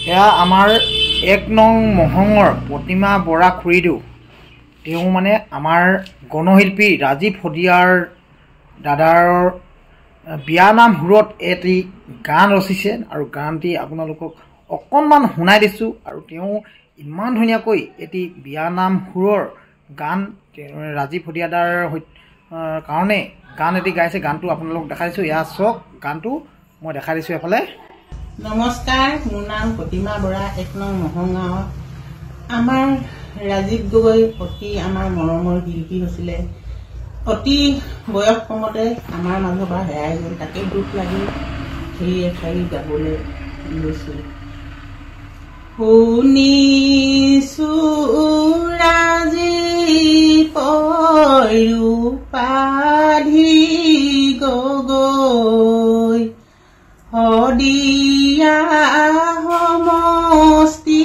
এয়া আমাৰ ১ নং মহঙৰ প্ৰতিমা বৰা খুৰীদেউ। তেওঁ মানে আমাৰ গণশিল্পী ৰাজীৱ শদিয়াৰ দাদাৰ বিয়ানাম সুৰত এটি গান ৰচিছে আৰু গানটি আপোনালোকক অকণমান শুনাই দিছোঁ। আৰু তেওঁ ইমান ধুনীয়াকৈ এটি বিয়ানাম সুৰৰ গান ৰাজীৱ শদিয়াদাৰ কাৰণে গান এটি গাইছে। গানটো আপোনালোকক দেখাই দিছোঁ। এয়া চাওক, গানটো মই দেখাই দিছোঁ এফালে। নমস্কাৰ, মোৰ নাম প্ৰতিমা বৰা, ১ নং মহগাঁও। আমাৰ ৰাজীৱ গগৈ অতি আমাৰ মৰমৰ শিল্পী হৈছিলে। অতি বয়স কমতে আমাৰ মাজৰ পৰা হেৰাই গ'ল। তাকে দুখ লাগি সেই এষাৰি গাবলৈ লৈছোঁ। শুনিছোঁ ৰাজীৱ ৰূপাধি গগৈ শদিয়া সমষ্টি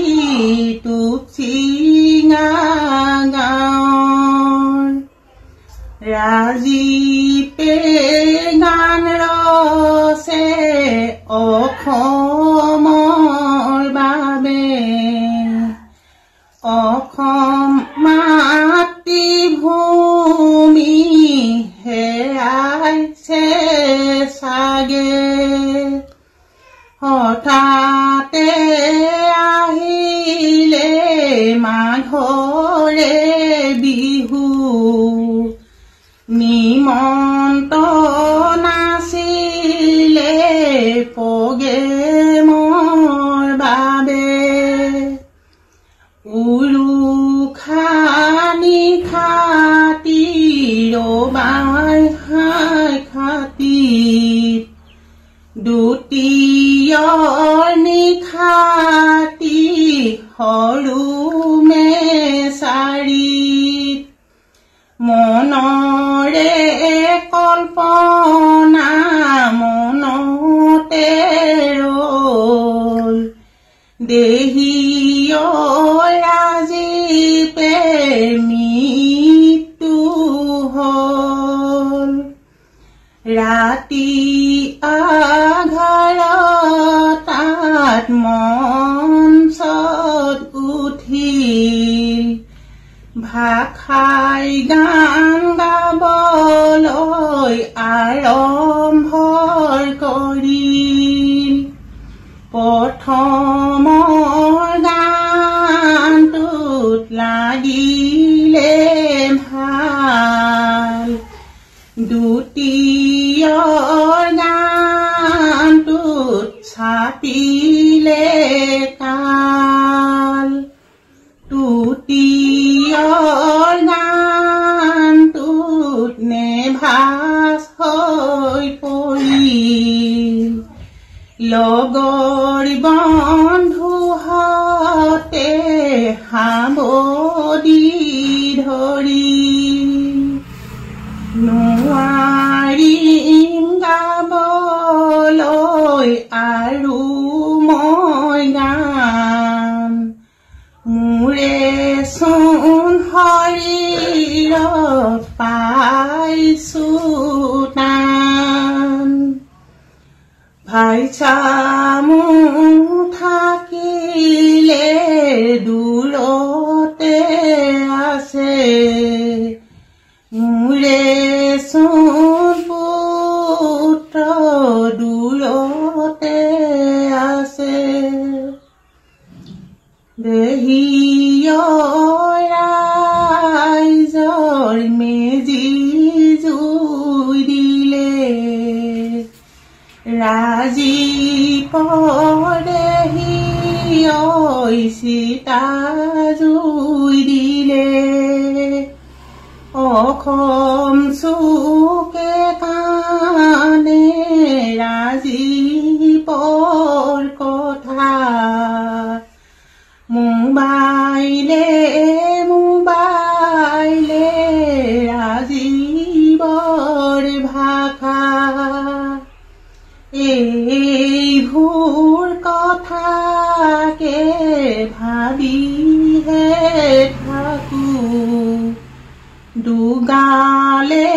তুচিঙা গাঁৱৰ ৰাজীৱে গান ৰচে অসমৰ বাবে। অসম মাতৃভূমি হেৰাইছে চাগে, হঠাতে আহিলে মাঘৰে বিহু। নিমন্ত্ৰণ নাছিলে প্ৰগ্ৰেমৰ বাবে। উৰুখা নিশাতি ৰবাই হাই খাতিত, দ্বিতীয়ৰ নিশাতি সৰু মেচাৰিত। মনৰে কল্পনা মনতে ৰল, দেহিয় ৰাজীৱে মৃত্যু হ'ল। ৰাতি আঘাৰতাত মঞ্চত উঠিল, ভাষাই গান গাবলৈ আৰম্ভ কৰিল। প্ৰথমৰ গানটোত লাগিলে ভাল, দ্বিতীয়ৰ গানটোত ছাপিলে কাল, তৃতীয়ৰ গানটোত নেভাস হৈ পৰিল। লগৰ বন্ধুহঁতে সাবদি ধৰিল, নোৱাৰিম গাবলৈ আৰু মই গান, মোৰে চোন শৰীৰত পাইছোঁ টান। ভাইছা মোৰ থাকিলে দূৰতে আছে, মোৰে চোন পুত্ৰ দূৰতে আছে। দেহিয় ৰাইজৰ মেজি জুই দিলে, ৰাজীৱৰ দেহিয় চিতা জুই দিলে। অসম চুকে কাণে ৰাজীৱৰ কথা, মোবাইলে মোবাইলে ৰাজীৱৰ ভাষা। এইবোৰ কথাকে ভাবিহে থাকোঁ, দুগালে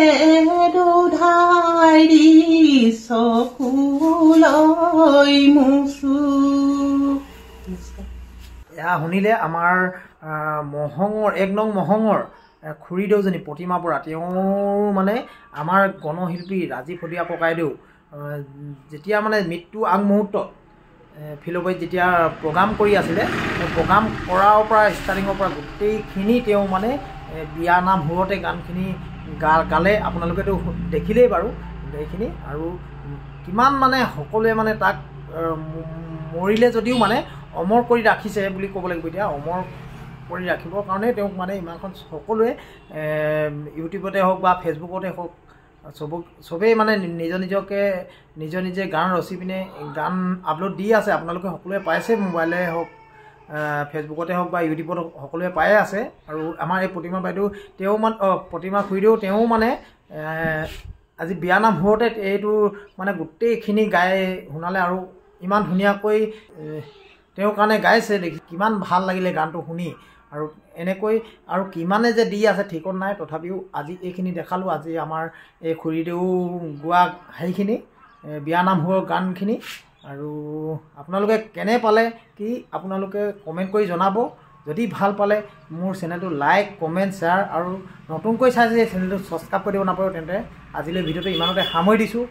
দুধাই দি চকুলৈ মুচো। এয়া শুনিলে আমাৰ মহঙৰ 1 নং মহঙৰ খুৰীদেউজনী প্ৰতিমা বৰা তেওঁৰ মানে আমাৰ গণশিল্পী ৰাজীৱ শদিয়া ককাইদেউ যেতিয়া মানে মৃত্যু আগমুহূৰ্তত ফিলবাৰীত যেতিয়া প্ৰগ্ৰাম কৰি আছিলে প্ৰগ্ৰাম কৰাৰ পৰা ষ্টাৰ্টিঙৰ পৰা গোটেইখিনি তেওঁ মানে বিয়া নাম হোৱাতে গানখিনি গালে আপোনালোকেতো দেখিলেই বাৰু এইখিনি আৰু কিমান মানে সকলোৱে মানে তাক মৰিলে যদিও মানে অমৰ কৰি ৰাখিছে বুলি ক'ব লাগিব এতিয়া অমৰ কৰি ৰাখিবৰ কাৰণে তেওঁক মানে ইমানখন সকলোৱে ইউটিউবতে হওক বা ফেচবুকতে হওক চবেই মানে নিজে গান ৰচি পিনে গান আপলোড দি আছে আপোনালোকে সকলোৱে পাইছে মোবাইলে হওক ফেচবুকতে হওক বা ইউটিউবত সকলোৱে পায়ে আছে আৰু আমাৰ এই প্ৰতিমা বাইদেউ তেওঁ মানে প্ৰতিমা খুৰীদেউ তেওঁ মানে আজি বিয়া নাম হোৱাতে এইটো মানে গোটেইখিনি গাই শুনালে আৰু ইমান ধুনীয়াকৈ তেওঁৰ কাৰণে গাইছে দেখি কিমান ভাল লাগিলে গানটো শুনি আৰু এনেকৈ আৰু কিমানে যে দি আছে ঠিকত নাই তথাপিও আজি এইখিনি দেখালোঁ আজি আমাৰ এই খুৰীদেউ গোৱা সেইখিনি বিয়া নাম হোৱা গানখিনি আৰু আপোনালোকে কেনে পালে কি আপোনালোকে কমেণ্ট কৰি জনাব যদি ভাল পালে মোৰ চেনেলটো লাইক কমেণ্ট শ্বেয়াৰ আৰু নতুনকৈ চাই যে চেনেলটো ছাবস্ক্ৰাইব কৰি দিব নাপাব তেন্তে আজিলৈ ভিডিঅ'টো ইমানতে সামৰি দিছোঁ